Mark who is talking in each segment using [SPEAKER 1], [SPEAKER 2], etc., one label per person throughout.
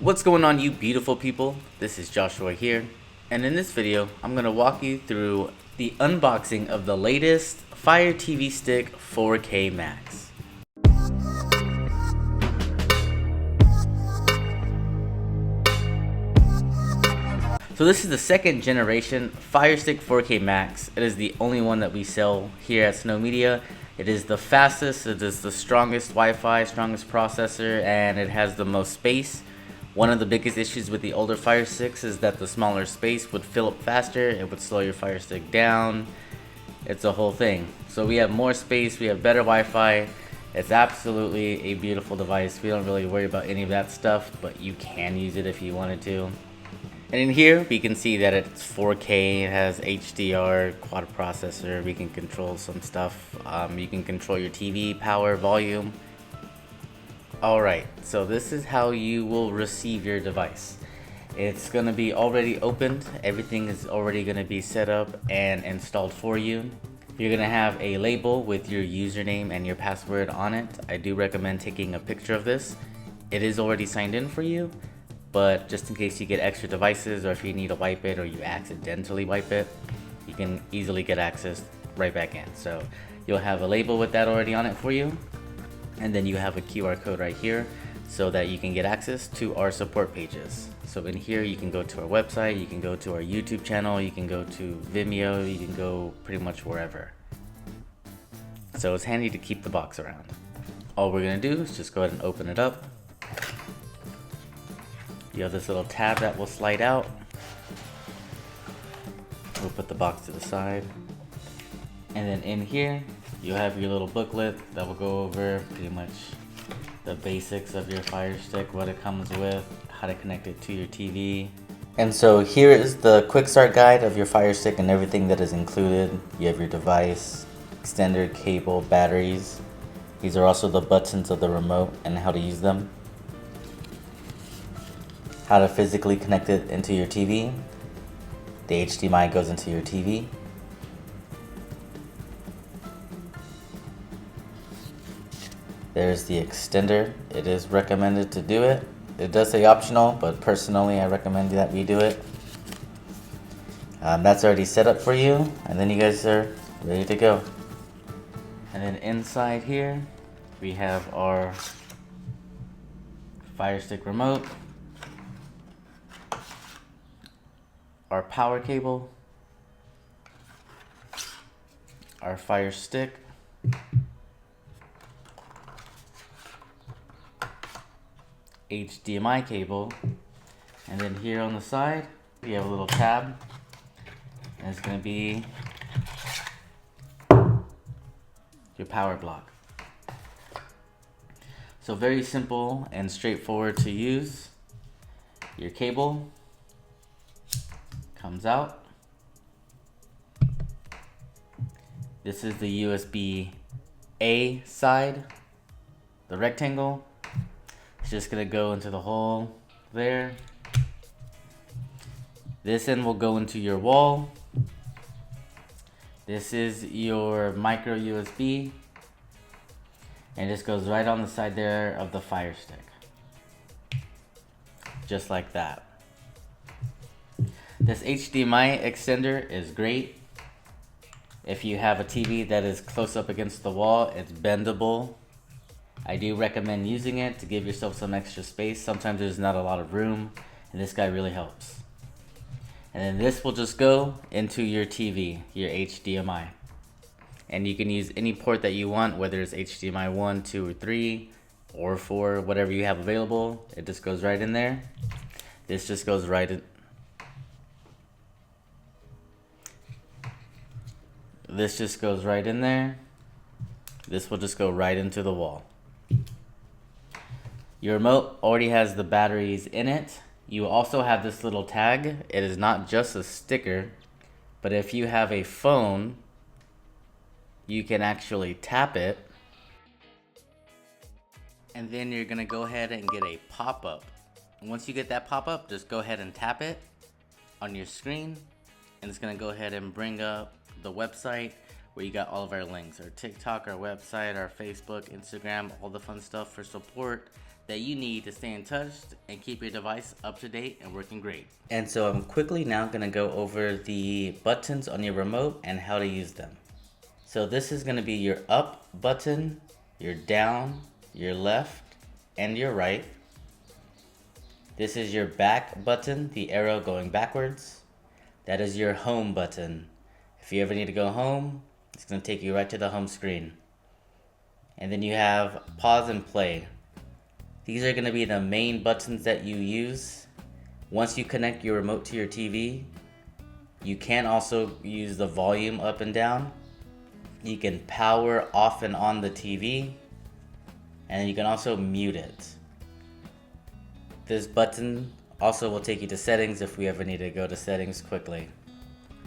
[SPEAKER 1] What's going on, you beautiful people? This is Joshua here, and in this video I'm going to walk you through the unboxing of the latest Fire TV Stick 4K Max. So this is the second generation Fire Stick 4K Max. It is the only one that we sell here at Snow Media. It is the fastest, it is the strongest Wi-Fi, strongest processor, and it has the most space. One of the biggest issues with the older Fire Sticks is that the smaller space would fill up faster, it would slow your Fire Stick down. It's a whole thing. So we have more space, we have better Wi-Fi. It's absolutely a beautiful device. We don't really worry about any of that stuff, but you can use it if you wanted to. And in here, we can see that it's 4K, it has HDR, quad processor, we can control some stuff. You can control your TV, power, volume. Alright, so this is how you will receive your device. It's going to be already opened, everything is already going to be set up and installed for you. You're going to have a label with your username and your password on it. I do recommend taking a picture of this. It is already signed in for you, but just in case you get extra devices or if you need to wipe it or you accidentally wipe it, you can easily get access right back in. So you'll have a label with that already on it for you. And then you have a QR code right here so that you can get access to our support pages. So in here you can go to our website, you can go to our YouTube channel, you can go to Vimeo, you can go pretty much wherever. So it's handy to keep the box around. All we're gonna do is just go ahead and open it up. You have this little tab that will slide out. We'll put the box to the side. And then in here, you have your little booklet that will go over pretty much the basics of your Fire Stick, what it comes with, how to connect it to your TV. And so here is the quick start guide of your Fire Stick and everything that is included. You have your device, extender, cable, batteries. These are also the buttons of the remote and how to use them. How to physically connect it into your TV. The HDMI goes into your TV. There's the extender. It is recommended to do it. It does say optional, but personally I recommend that we do it. That's already set up for you, and then you guys are ready to go. And then inside here, we have our Fire Stick remote, our power cable, our Fire Stick, HDMI cable, and then here on the side we have a little tab, and it's going to be your power block. So very simple and straightforward to use. Your cable comes out. This is the USB-A side, the rectangle. It's just gonna go into the hole there. This end will go into your wall. This is your micro USB, and this goes right on the side there of the Fire Stick. Just like that. This HDMI extender is great. If you have a TV that is close up against the wall, it's bendable. I do recommend using it to give yourself some extra space. Sometimes there's not a lot of room, and this guy really helps. And then this will just go into your TV, your HDMI. And you can use any port that you want, whether it's HDMI 1, 2, or 3, or 4, whatever you have available. It just goes right in there. This just goes right in. This just goes right in there. This will just go right into the wall. Your remote already has the batteries in it. You also have this little tag. It is not just a sticker, but if you have a phone, you can actually tap it, and then you're gonna go ahead and get a pop-up. Once you get that pop-up, just go ahead and tap it on your screen, and it's gonna go ahead and bring up the website where you got all of our links, our TikTok, our website, our Facebook, Instagram, all the fun stuff for support. that you need to stay in touch and keep your device up to date and working great. And so I'm quickly now going to go over the buttons on your remote and how to use them. So this is going to be your up button, your down, your left, and your right. This is your back button, the arrow going backwards. That is your home button. If you ever need to go home, it's going to take you right to the home screen. And then you have pause and play. These are going to be the main buttons that you use. Once you connect your remote to your TV, you can also use the volume up and down. You can power off and on the TV, and you can also mute it. This button also will take you to settings if we ever need to go to settings quickly.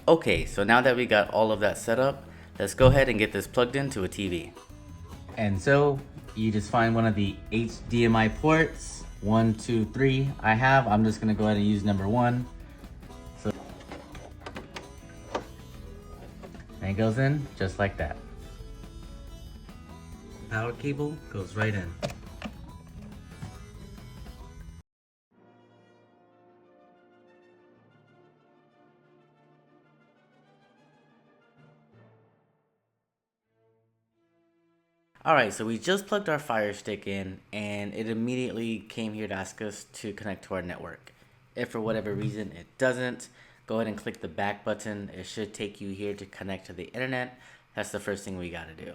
[SPEAKER 1] Okay, so now that we got all of that set up, let's go ahead and get this plugged into a TV. And so you just find one of the HDMI ports, 1, 2, 3. I'm just gonna go ahead and use number 1. So, and it goes in just like that. Power cable goes right in. Alright, so we just plugged our Fire Stick in and it immediately came here to ask us to connect to our network. If for whatever reason it doesn't, go ahead and click the back button. It should take you here to connect to the internet. That's the first thing we gotta do.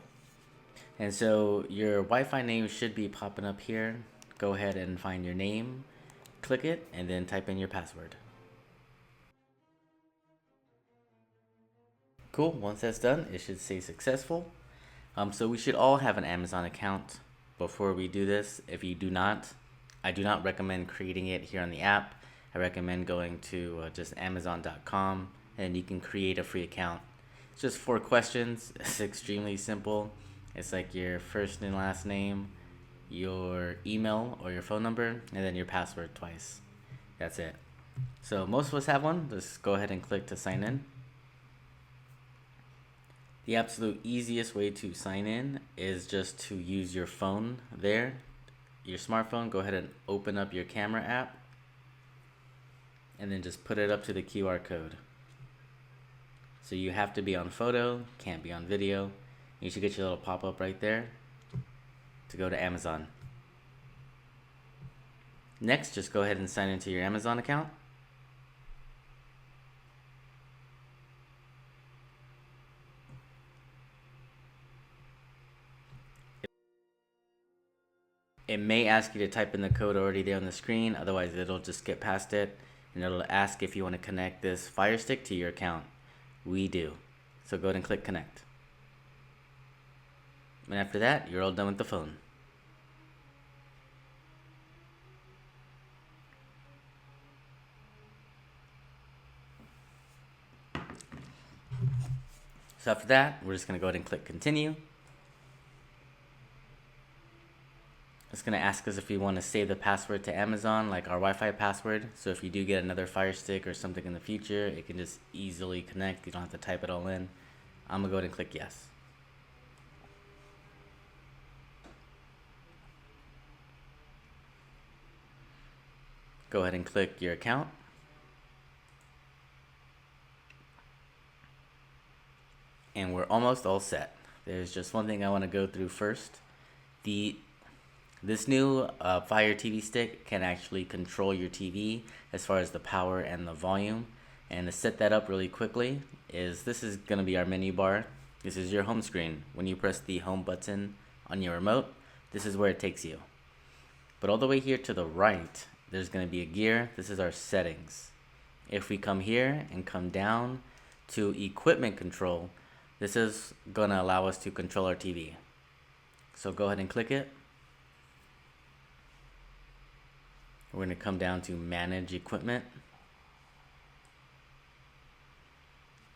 [SPEAKER 1] And so your Wi-Fi name should be popping up here. Go ahead and find your name, click it, and then type in your password. Cool, once that's done, it should say successful. So we should all have an Amazon account before we do this. If you do not, I do not recommend creating it here on the app. I recommend going to just Amazon.com and you can create a free account. It's just 4 questions. It's extremely simple. It's like your first and last name, your email or your phone number, and then your password twice. That's it. So most of us have one. Just go ahead and click to sign in. The absolute easiest way to sign in is just to use your phone there, your smartphone. Go ahead and open up your camera app and then just put it up to the QR code. So you have to be on photo, can't be on video. You should get your little pop-up right there to go to Amazon. Next, just go ahead and sign into your Amazon account. It may ask you to type in the code already there on the screen, otherwise it'll just skip past it and it'll ask if you want to connect this Fire Stick to your account. We do. So go ahead and click connect. And after that, you're all done with the phone. So after that, we're just going to go ahead and click continue. It's going to ask us if we want to save the password to Amazon, like our Wi-Fi password. So if you do get another Fire Stick or something in the future, it can just easily connect. You don't have to type it all in. I'm going to go ahead and click yes. Go ahead and click your account. And we're almost all set. There's just one thing I want to go through first. This new Fire TV Stick can actually control your TV as far as the power and the volume. And to set that up really quickly this is going to be our menu bar. This is your home screen. When you press the home button on your remote, this is where it takes you. But all the way here to the right, there's going to be a gear. This is our settings. If we come here and come down to equipment control, this is going to allow us to control our TV. So go ahead and click it. We're going to come down to manage equipment.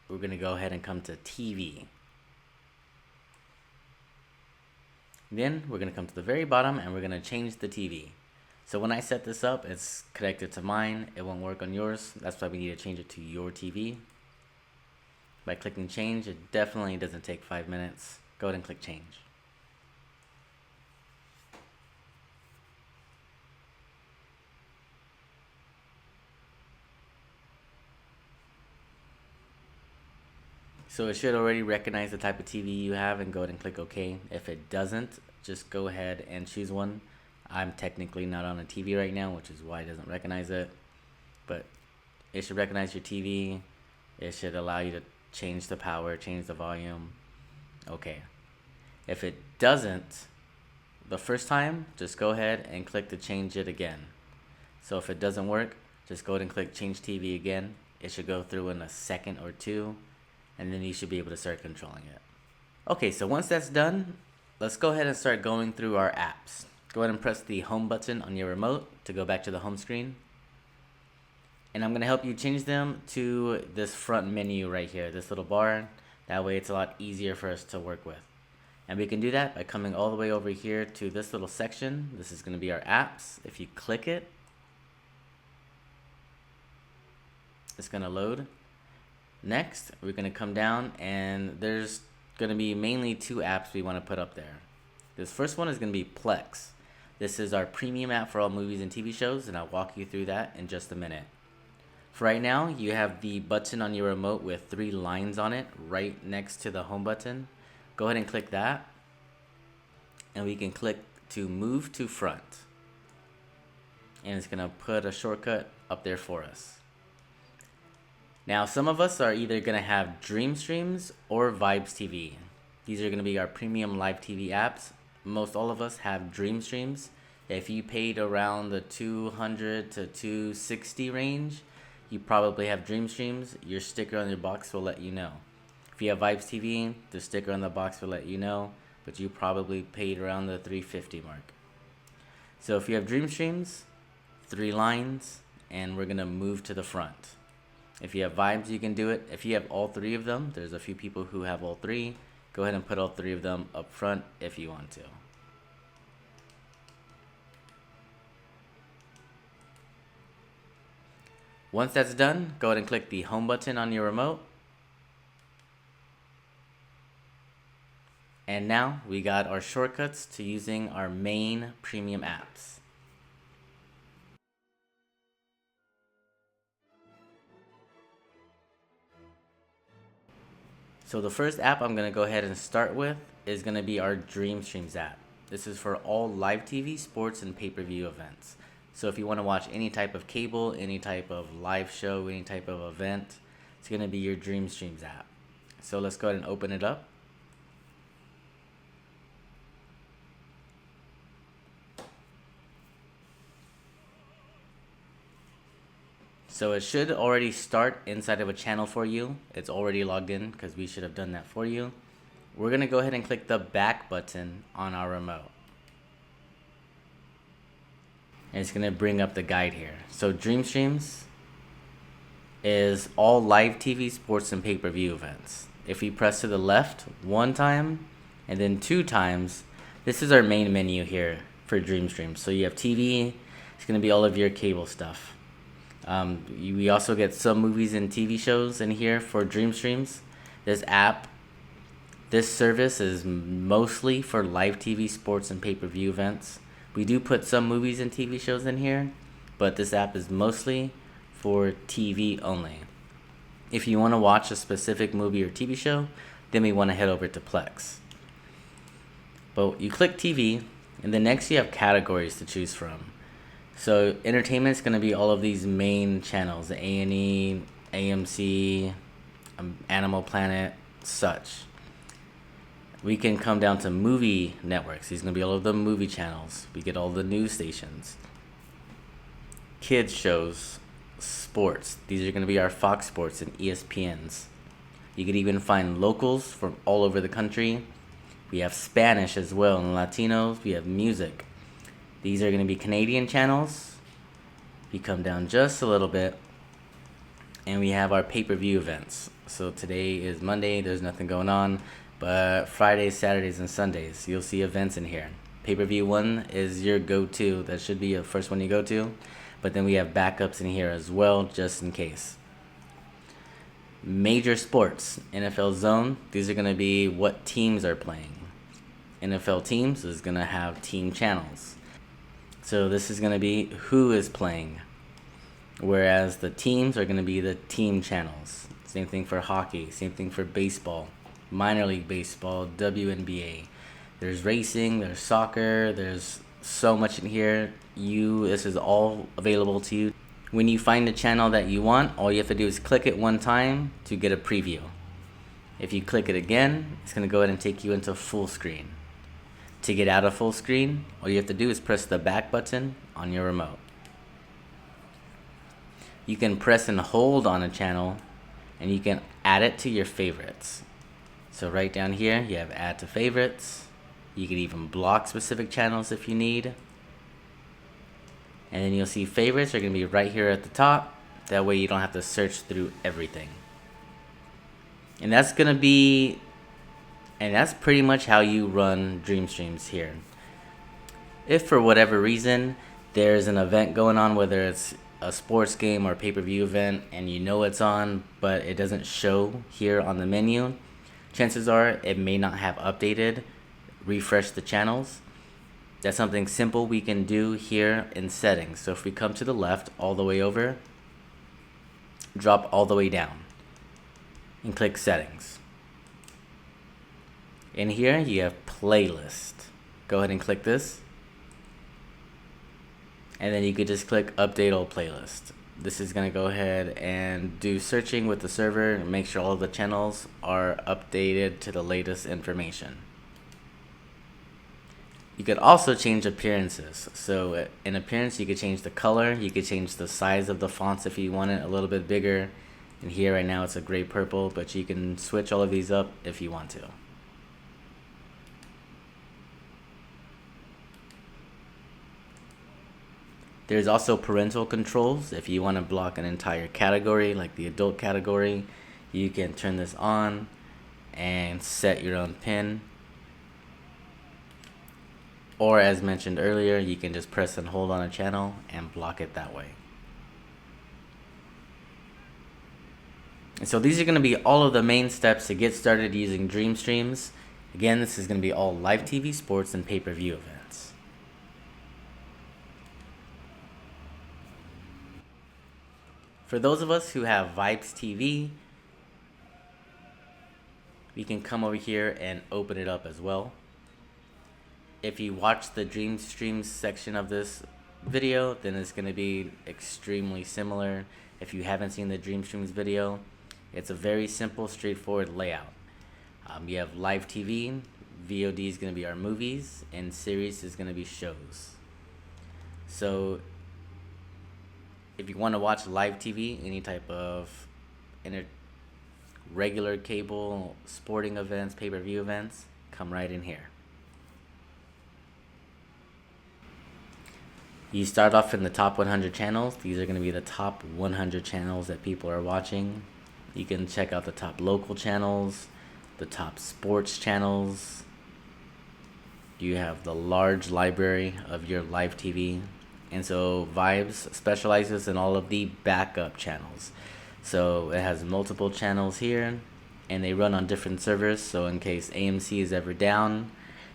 [SPEAKER 1] We're going to go ahead and come to TV. Then we're going to come to the very bottom and we're going to change the TV. So when I set this up, it's connected to mine. It won't work on yours. That's why we need to change it to your TV. By clicking change, it definitely doesn't take 5 minutes. Go ahead and click change. So it should already recognize the type of TV you have and go ahead and click OK. If it doesn't, just go ahead and choose one. I'm technically not on a TV right now, which is why it doesn't recognize it. But it should recognize your TV. It should allow you to change the power, change the volume. Okay. If it doesn't, the first time, just go ahead and click to change it again. So if it doesn't work, just go ahead and click change TV again. It should go through in a second or two, and then you should be able to start controlling it. Okay, so once that's done, let's go ahead and start going through our apps. Go ahead and press the home button on your remote to go back to the home screen. And I'm going to help you change them to this front menu right here, this little bar. That way it's a lot easier for us to work with. And we can do that by coming all the way over here to this little section. This is going to be our apps. If you click it, it's going to load. Next, we're going to come down, and there's going to be mainly two apps we want to put up there. This first one is going to be Plex. This is our premium app for all movies and TV shows, and I'll walk you through that in just a minute. For right now, you have the button on your remote with 3 lines on it right next to the home button. Go ahead and click that, and we can click to move to front. And it's going to put a shortcut up there for us. Now, some of us are either going to have DreamStreams or Vibes TV. These are going to be our premium live TV apps. Most all of us have DreamStreams. If you paid around the $200 to $260 range, you probably have DreamStreams. Your sticker on your box will let you know. If you have Vibes TV, the sticker on the box will let you know, but you probably paid around the $350 mark. So if you have DreamStreams, 3 lines, and we're going to move to the front. If you have Vibes, you can do it. If you have all 3 of them, there's a few people who have all 3. Go ahead and put all 3 of them up front if you want to. Once that's done, go ahead and click the home button on your remote. And now we got our shortcuts to using our main premium apps. So the first app I'm going to go ahead and start with is going to be our DreamStreams app. This is for all live TV, sports, and pay-per-view events. So if you want to watch any type of cable, any type of live show, any type of event, it's going to be your DreamStreams app. So let's go ahead and open it up. So it should already start inside of a channel for you. It's already logged in because we should have done that for you. We're going to go ahead and click the back button on our remote. And it's going to bring up the guide here. So DreamStreams is all live TV, sports, and pay-per-view events. If we press to the left 1 time and then 2 times, this is our main menu here for DreamStreams. So you have TV, it's going to be all of your cable stuff. We also get some movies and TV shows in here for DreamStreams. This app, this service is mostly for live TV, sports, and pay-per-view events. We do put some movies and TV shows in here, but this app is mostly for TV only. If you want to watch a specific movie or TV show, then we want to head over to Plex. But you click TV, and then next you have categories to choose from. So entertainment is going to be all of these main channels, the A&E, AMC, Animal Planet, such. We can come down to movie networks. These are going to be all of the movie channels. We get all the news stations. Kids shows, sports. These are going to be our Fox Sports and ESPNs. You could even find locals from all over the country. We have Spanish as well, and Latinos. We have music. These are going to be Canadian channels. We come down just a little bit, and we have our pay-per-view events. So today is Monday, there's nothing going on, but Fridays, Saturdays, and Sundays, you'll see events in here. Pay-per-view 1 is your go-to. That should be the first one you go to, but then we have backups in here as well, just in case. Major sports, NFL Zone, these are going to be what teams are playing. NFL Teams is going to have team channels. So this is going to be who is playing, whereas the teams are going to be the team channels. It's Same thing for hockey. Same thing for baseball, minor league baseball, WNBA. There's racing, there's soccer, there's so much in here. This is all available to you. When you find a channel that you want, all you have to do is click it one time to get a preview. If you click it again, it's going to go ahead and take you into full screen. To get out of full screen, all you have to do is press the back button on your remote. You can press and hold on a channel, and you can add it to your favorites. So right down here, you have add to favorites. You can even block specific channels if you need. And then you'll see favorites are going to be right here at the top. That way you don't have to search through everything. And that's pretty much how you run DreamStreams here. If for whatever reason there's an event going on, whether it's a sports game or pay-per-view event, and you know it's on, but it doesn't show here on the menu, chances are it may not have updated. Refresh the channels. That's something simple we can do here in settings. So if we come to the left all the way over, drop all the way down and click settings. In here you have playlist. Go ahead and click this, and then you could just click update all playlist. This is going to go ahead and do searching with the server and make sure all of the channels are updated to the latest information. You could also change appearances. So in appearance, you could change the color, you could change the size of the fonts if you want it a little bit bigger. And here right now it's a gray purple, but you can switch all of these up if you want to. There's also parental controls. If you want to block an entire category, like the adult category, you can turn this on and set your own pin. Or as mentioned earlier, you can just press and hold on a channel and block it that way. And so these are going to be all of the main steps to get started using DreamStreams. Again, this is going to be all live TV, sports, and pay-per-view events. For those of us who have Vibes TV, we can come over here and open it up as well. If you watch the DreamStreams section of this video, then it's going to be extremely similar. If you haven't seen the DreamStreams video, it's a very simple, straightforward layout. You have live TV, VOD is going to be our movies, and series is going to be shows. So if you want to watch live TV, any type of regular cable, sporting events, pay-per-view events, come right in here. You start off in the top 100 channels. These are going to be the top 100 channels that people are watching. You can check out the top local channels, the top sports channels. You have the large library of your live TV. And so Vibes specializes in all of the backup channels. So it has multiple channels here, and they run on different servers. So in case AMC is ever down,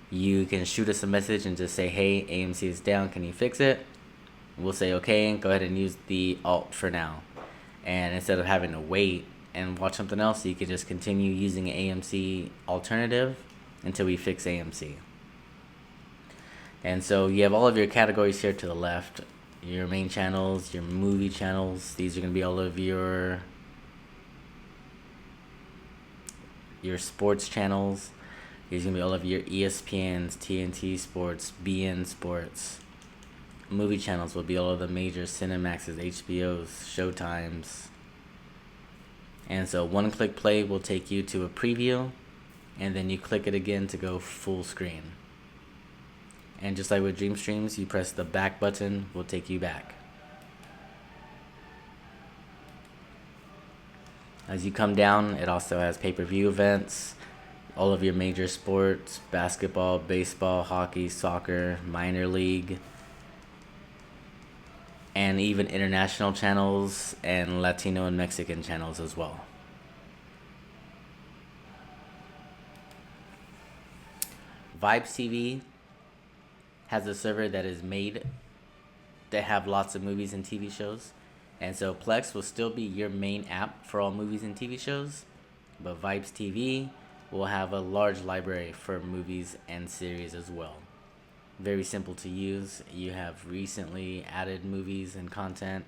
[SPEAKER 1] you can shoot us a message and just say, hey, AMC is down, can you fix it? We'll say okay and go ahead and use the alt for now. And instead of having to wait and watch something else, you can just continue using AMC alternative until we fix AMC. And so you have all of your categories here to the left. Your main channels, your movie channels. These are going to be all of your sports channels. These are going to be all of your ESPNs, TNT Sports, BN Sports. Movie channels will be all of the major Cinemaxes, HBOs, Showtimes. And so one-click play will take you to a preview, and then you click it again to go full screen. And just like with DreamStreams, you press the back button, will take you back. As you come down, it also has pay-per-view events, all of your major sports, basketball, baseball, hockey, soccer, minor league, and even international channels and Latino and Mexican channels as well. Vibes TV has a server that is made that have lots of movies and TV shows. And so Plex will still be your main app for all movies and TV shows, but Vibes TV will have a large library for movies and series as well. Very simple to use. You have recently added movies and content.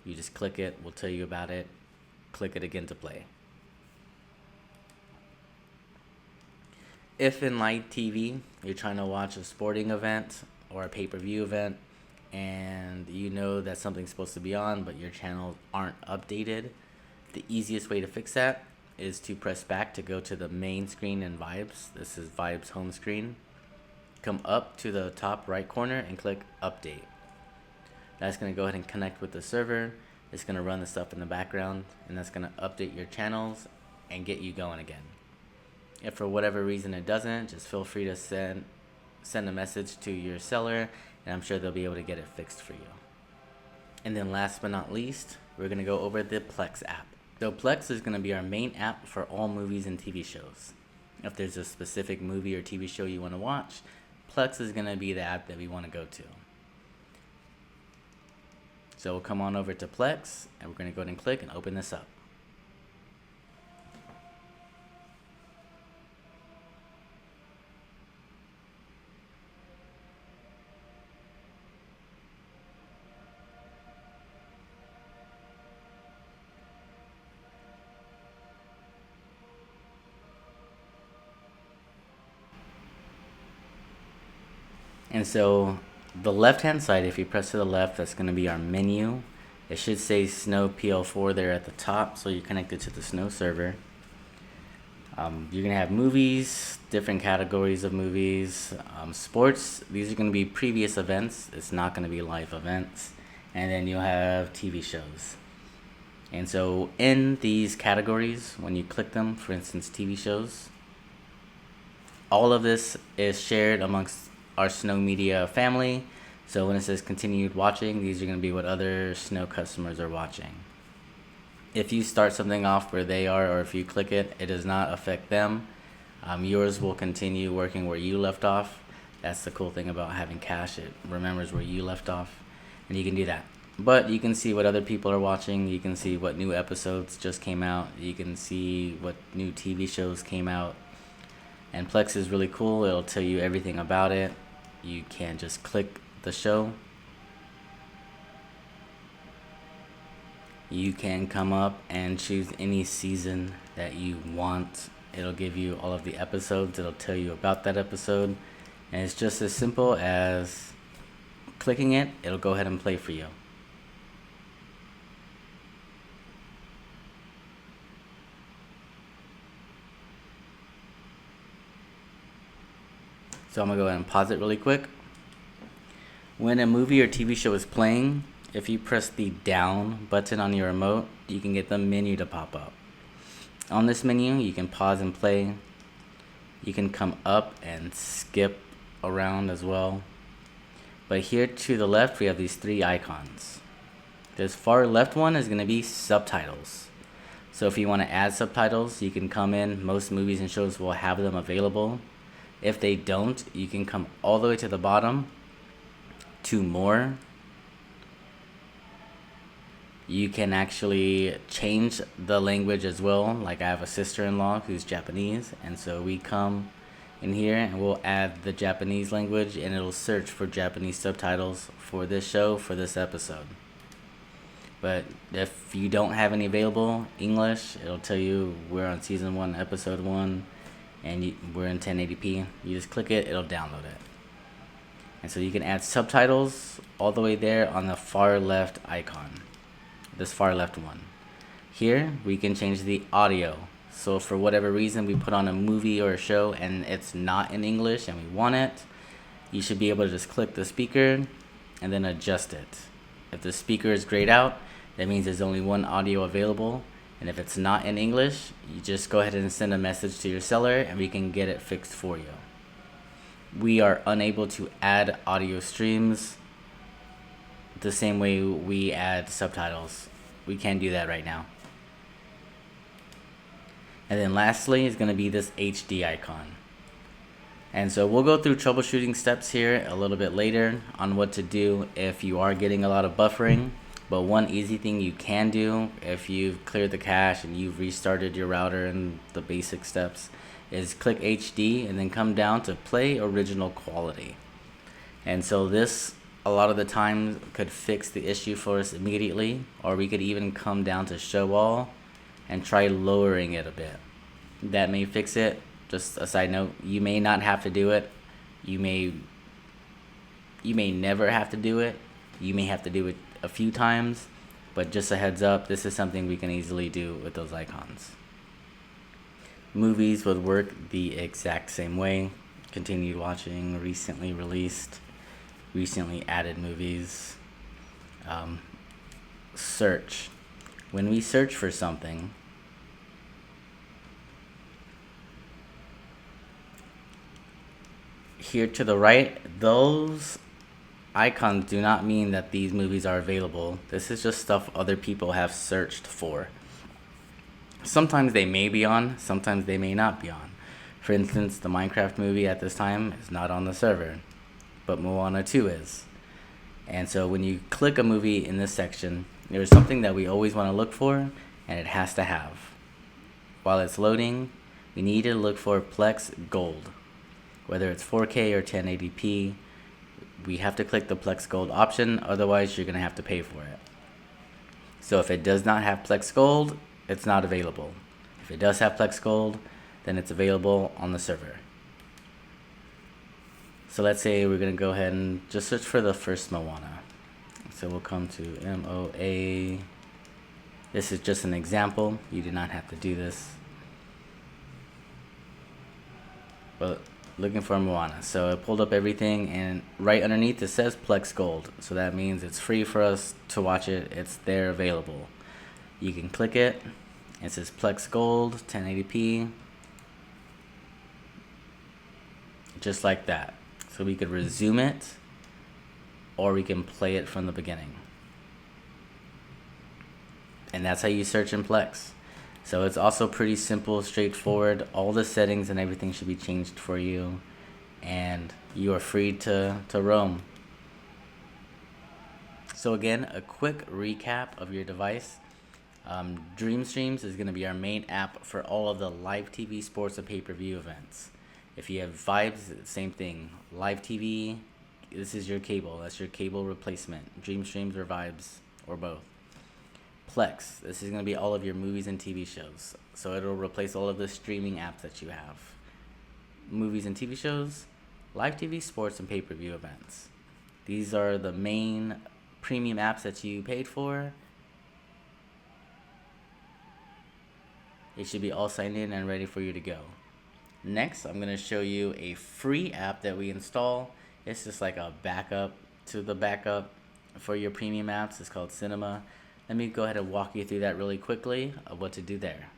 [SPEAKER 1] You just click it, we'll tell you about it. Click it again to play. If in live TV you're trying to watch a sporting event or a pay-per-view event and you know that something's supposed to be on but your channels aren't updated, the easiest way to fix that is to press back to go to the main screen in Vibes. This is Vibes home screen. Come up to the top right corner and click update. That's going to go ahead and connect with the server. It's going to run the stuff in the background, and that's going to update your channels and get you going again. If for whatever reason it doesn't, just feel free to send a message to your seller, and I'm sure they'll be able to get it fixed for you. And then last but not least, we're going to go over the Plex app. So Plex is going to be our main app for all movies and TV shows. If there's a specific movie or TV show you want to watch, Plex is going to be the app that we want to go to. So we'll come on over to Plex, and we're going to go ahead and click and open this up. And so the left hand side, if you press to the left, that's going to be our menu. It should say Snow PL4 there at the top, so you're connected to the Snow server. You're going to have movies, different categories of movies, sports. These are going to be previous events. It's not going to be live events. And then you'll have TV shows. And so in these categories, when you click them, for instance, TV shows, all of this is shared amongst our Snow Media family. So when it says continued watching, these are going to be what other Snow customers are watching. If you start something off where they are, or if you click it, it does not affect them. Yours will continue working where you left off. That's the cool thing about having cache. It remembers where you left off, and you can do that. But you can see what other people are watching. You can see what new episodes just came out. You can see what new TV shows came out. And Plex is really cool. It'll tell you everything about it. You can just click the show. You can come up and choose any season that you want. It'll give you all of the episodes. It'll tell you about that episode. And it's just as simple as clicking it. It'll go ahead and play for you. So I'm going to go ahead and pause it really quick. When a movie or TV show is playing, if you press the down button on your remote, you can get the menu to pop up. On this menu, you can pause and play. You can come up and skip around as well. But here to the left, we have these three icons. This far left one is going to be subtitles. So if you want to add subtitles, you can come in. Most movies and shows will have them available. If they don't, you can come all the way to the bottom to more. You can actually change the language as well. Like I have a sister-in-law who's Japanese, and so we come in here and we'll add the Japanese language, and it'll search for Japanese subtitles for this show, for this episode. But if you don't have any available English, it'll tell you we're on season 1, episode 1, and we're in 1080p. You just click it, it'll download it. And so you can add subtitles all the way there on the far left icon, this far left one. Here we can change the audio. So for whatever reason we put on a movie or a show and it's not in English and we want it, you should be able to just click the speaker and then adjust it. If the speaker is grayed out, that means there's only one audio available. And if it's not in English, you just go ahead and send a message to your seller and we can get it fixed for you. We are unable to add audio streams the same way we add subtitles. We can't do that right now. And then lastly is going to be this HD icon. And so we'll go through troubleshooting steps here a little bit later on what to do if you are getting a lot of buffering. But one easy thing you can do if you've cleared the cache and you've restarted your router and the basic steps is click HD and then come down to play original quality. And so this a lot of the time could fix the issue for us immediately, or we could even come down to show all and try lowering it a bit. That may fix it. Just a side note, you may not have to do it. You may never have to do it. You may have to do it a few times, but just a heads up, this is something we can easily do with those icons. Movies would work the exact same way. Continued watching, recently released, recently added movies. Search. When we search for something, here to the right, those icons do not mean that these movies are available. This is just stuff other people have searched for. Sometimes they may be on, sometimes they may not be on. For instance, the Minecraft movie at this time is not on the server, but Moana 2 is. And so when you click a movie in this section, there's something that we always want to look for, and it has to have. While it's loading, we need to look for Plex Gold. Whether it's 4K or 1080p, we have to click the Plex Gold option, otherwise you're going to have to pay for it. So if it does not have Plex Gold, it's not available. If it does have Plex Gold, then it's available on the server. So let's say we're going to go ahead and just search for the first Moana. So we'll come to MOA. This is just an example. You do not have to do this. But looking for Moana. So I pulled up everything, and right underneath it says Plex Gold. So that means it's free for us to watch it. It's there available. You can click it. It says Plex Gold, 1080p. Just like that. So we could resume it, or we can play it from the beginning. And that's how you search in Plex. So it's also pretty simple, straightforward. All the settings and everything should be changed for you, and you are free to roam. So again, a quick recap of your device. DreamStreams is going to be our main app for all of the live TV, sports, and pay-per-view events. If you have Vibes, same thing. Live TV, this is your cable. That's your cable replacement. DreamStreams or Vibes, or both. Plex, this is going to be all of your movies and TV shows. So it'll replace all of the streaming apps that you have. Movies and TV shows, live TV, sports, and pay-per-view events. These are the main premium apps that you paid for. It should be all signed in and ready for you to go. Next, I'm going to show you a free app that we install. It's just like a backup to the backup for your premium apps. It's called Cinema. Let me go ahead and walk you through that really quickly of what to do there.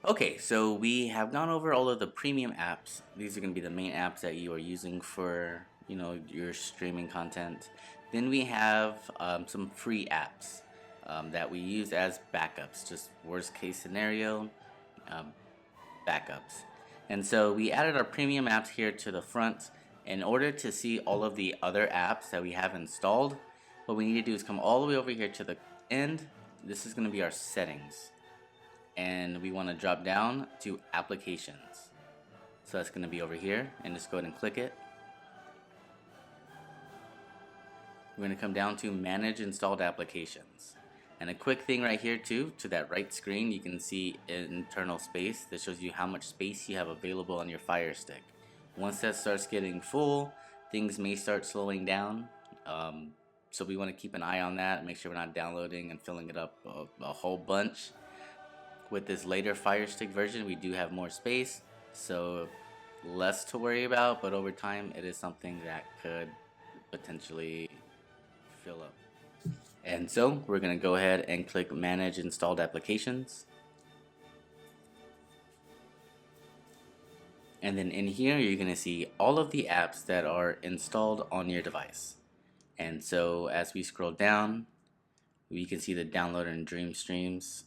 [SPEAKER 1] Okay, so we have gone over all of the premium apps. These are going to be the main apps that you are using for, your streaming content. Then we have some free apps that we use as backups, just worst case scenario backups. And so we added our premium apps here to the front. In order to see all of the other apps that we have installed, what we need to do is come all the way over here to the end. This is going to be our settings. And we want to drop down to applications. So that's going to be over here, and just go ahead and click it. We're going to come down to manage installed applications. And a quick thing right here too, to that right screen, you can see internal space. That shows you how much space you have available on your Fire Stick. Once that starts getting full, things may start slowing down. So we want to keep an eye on that, make sure we're not downloading and filling it up a whole bunch. With this later Fire Stick version, we do have more space, so less to worry about, but over time it is something that could potentially fill up. And so we're going to go ahead and click Manage Installed Applications. And then in here, you're going to see all of the apps that are installed on your device. And so as we scroll down, we can see the downloader and DreamStreams.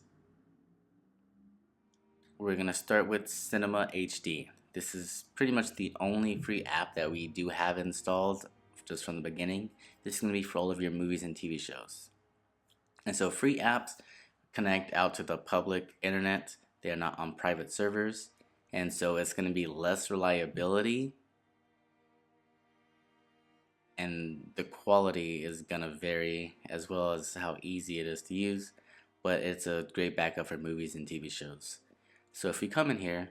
[SPEAKER 1] We're going to start with Cinema HD. This is pretty much the only free app that we do have installed just from the beginning. This is going to be for all of your movies and TV shows. And so free apps connect out to the public internet. They are not on private servers. And so it's going to be less reliability, and the quality is going to vary as well as how easy it is to use. But it's a great backup for movies and TV shows. So if we come in here,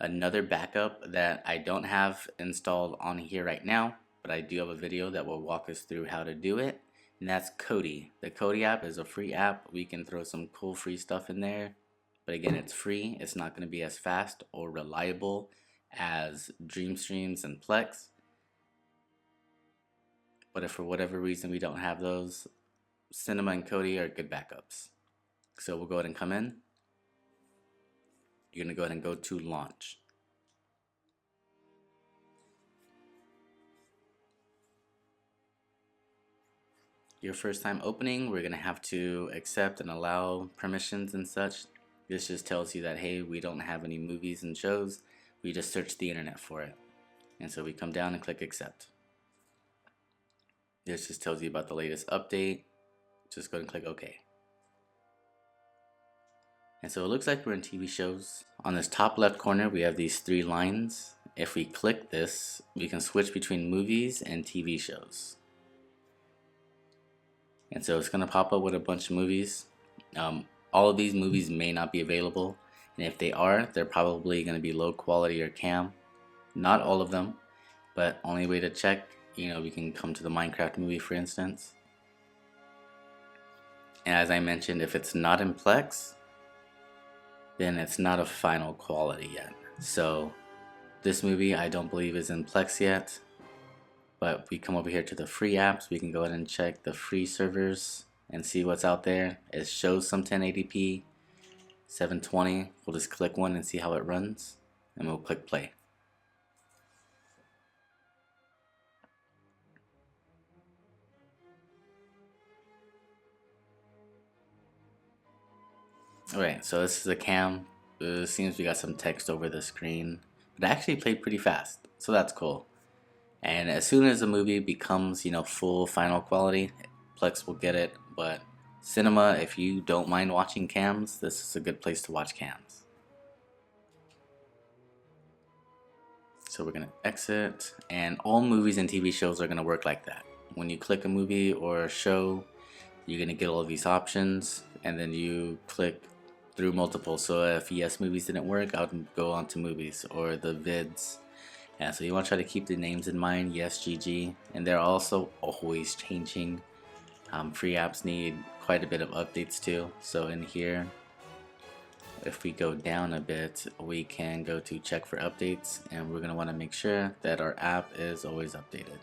[SPEAKER 1] another backup that I don't have installed on here right now, but I do have a video that will walk us through how to do it, and that's Kodi. The Kodi app is a free app. We can throw some cool free stuff in there, but again, it's free. It's not going to be as fast or reliable as DreamStreams and Plex. But if for whatever reason we don't have those, Cinema and Kodi are good backups. So we'll go ahead and come in. You're going to go ahead and go to launch. Your first time opening, we're going to have to accept and allow permissions and such. This just tells you that, hey, we don't have any movies and shows. We just searched the internet for it. And so we come down and click accept. This just tells you about the latest update. Just go ahead and click OK. And so it looks like we're in TV shows. On this top left corner, we have these three lines. If we click this, we can switch between movies and TV shows. And so it's going to pop up with a bunch of movies. All of these movies may not be available. And if they are, they're probably going to be low quality or cam. Not all of them, but only way to check, we can come to the Minecraft movie, for instance. And as I mentioned, if it's not in Plex, then it's not a final quality yet. So this movie I don't believe is in Plex yet. But we come over here to the free apps. We can go ahead and check the free servers and see what's out there. It shows some 1080p, 720. We'll just click one and see how it runs, and we'll click play. Alright, so this is a cam. It seems we got some text over the screen. But it actually played pretty fast, so that's cool. And as soon as the movie becomes, full final quality, Plex will get it. But Cinema, if you don't mind watching cams, this is a good place to watch cams. So we're going to exit, and all movies and TV shows are going to work like that. When you click a movie or a show, you're going to get all of these options, and then you click through multiple. So if yes movies didn't work, I would go on to movies or the vids. Yeah, so you want to try to keep the names in mind, yes, GG, and they're also always changing. Free apps need quite a bit of updates too. So in here, if we go down a bit, we can go to check for updates, and we're going to want to make sure that our app is always updated.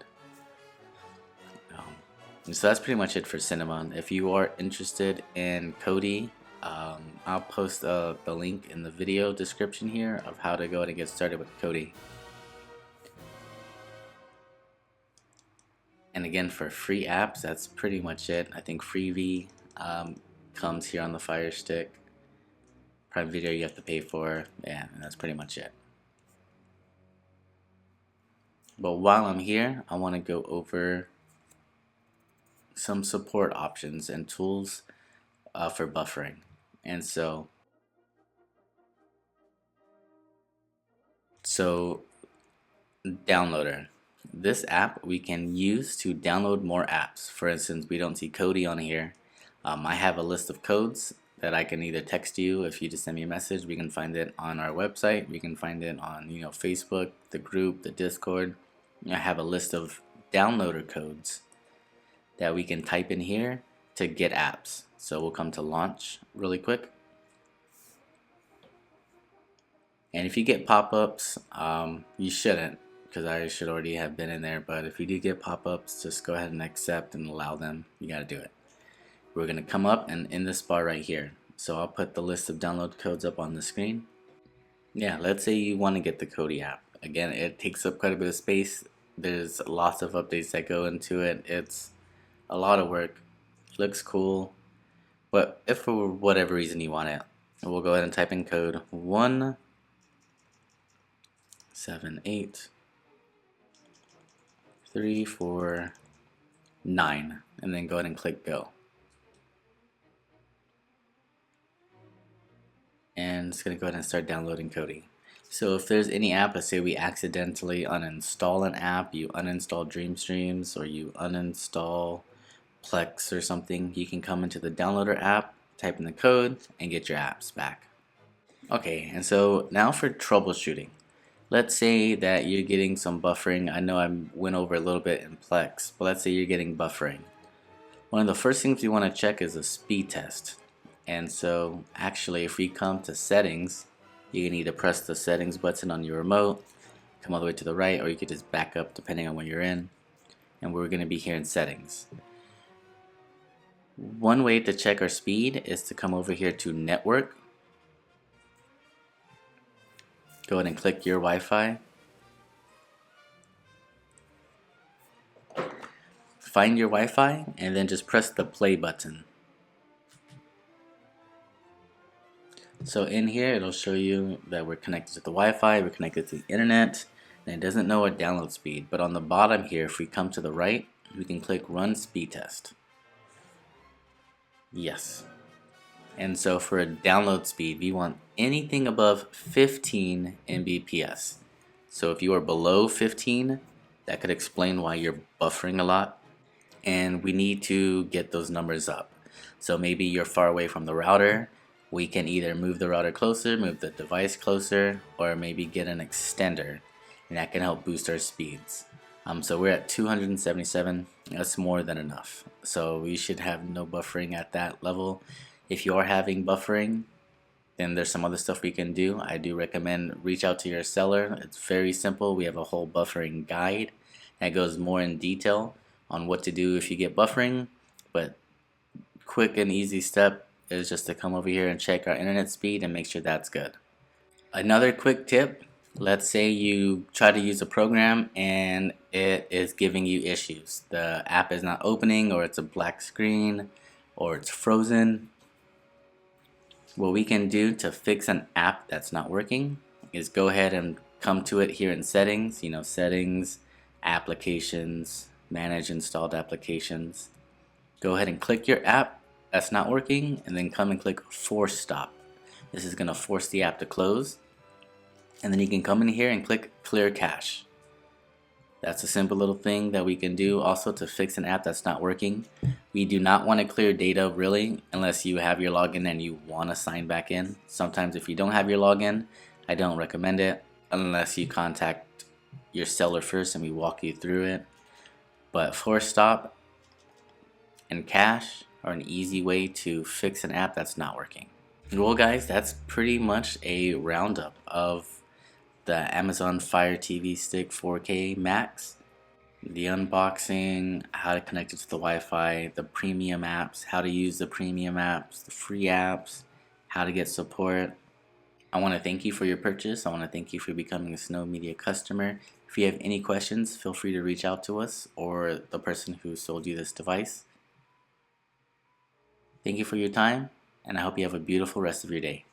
[SPEAKER 1] So that's pretty much it for Cinema. If you are interested in Kodi, I'll post the link in the video description here of how to go ahead and get started with Kodi. And again, for free apps, that's pretty much it. I think Freevee comes here on the Fire Stick. Prime Video you have to pay for. Yeah, and that's pretty much it. But while I'm here, I want to go over some support options and tools for buffering. And so Downloader. This app we can use to download more apps. For instance, we don't see Kodi on here. I have a list of codes that I can either text you. If you just send me a message, we can find it on our website. We can find it on Facebook, the group, the Discord. I have a list of downloader codes that we can type in here to get apps. So we'll come to launch really quick. And if you get pop-ups, you shouldn't, because I should already have been in there. But if you do get pop-ups, just go ahead and accept and allow them. You gotta do it. We're gonna come up and in this bar right here. So I'll put the list of download codes up on the screen. Yeah, let's say you want to get the Kodi app. Again, it takes up quite a bit of space. There's lots of updates that go into it. It's a lot of work. It looks cool. But if for whatever reason you want it, And we'll go ahead and type in code 178349 and then go ahead and click go. And it's going to go ahead and start downloading Kodi. So if there's any app, let's say we accidentally uninstall an app, you uninstall DreamStreams or you uninstall Plex or something, you can come into the downloader app, type in the code, and get your apps back. Okay, and so now for troubleshooting. Let's say that you're getting some buffering. I know I went over a little bit in Plex, but let's say you're getting buffering. One of the first things you want to check is a speed test. And so actually if we come to settings, you can either press the settings button on your remote, come all the way to the right, or you could just back up depending on where you're in. And we're going to be here in settings. One way to check our speed is to come over here to network. Go ahead and click your Wi-Fi. Find your Wi-Fi and then just press the play button. So in here it'll show you that we're connected to the Wi-Fi, we're connected to the internet, and it doesn't know our download speed. But on the bottom here, if we come to the right, we can click run speed test. Yes. And so for a download speed, we want anything above 15 Mbps. So if you are below 15, that could explain why you're buffering a lot. And we need to get those numbers up. So maybe you're far away from the router. We can either move the router closer, move the device closer, or maybe get an extender, and that can help boost our speeds. So we're at 277. That's more than enough. So we should have no buffering at that level. If you are having buffering, then there's some other stuff we can do. I do recommend reach out to your seller. It's very simple. We have a whole buffering guide that goes more in detail on what to do if you get buffering. But quick and easy step is just to come over here and check our internet speed and make sure that's good. Another quick tip, let's say you try to use a program and it is giving you issues. The app is not opening, or it's a black screen, or it's frozen. What we can do to fix an app that's not working is go ahead and come to it here in settings, settings, applications, manage installed applications. Go ahead and click your app that's not working, and then come and click force stop. This is going to force the app to close, and then you can come in here and click clear cache. That's a simple little thing that we can do also to fix an app that's not working. We do not want to clear data really unless you have your login and you want to sign back in. Sometimes if you don't have your login, I don't recommend it unless you contact your seller first and we walk you through it. But force stop and cache are an easy way to fix an app that's not working. Well guys, that's pretty much a roundup of the Amazon Fire TV Stick 4K Max. The unboxing, how to connect it to the Wi-Fi, the premium apps, how to use the premium apps, the free apps, how to get support. I want to thank you for your purchase. I want to thank you for becoming a Snow Media customer. If you have any questions, feel free to reach out to us or the person who sold you this device. Thank you for your time, and I hope you have a beautiful rest of your day.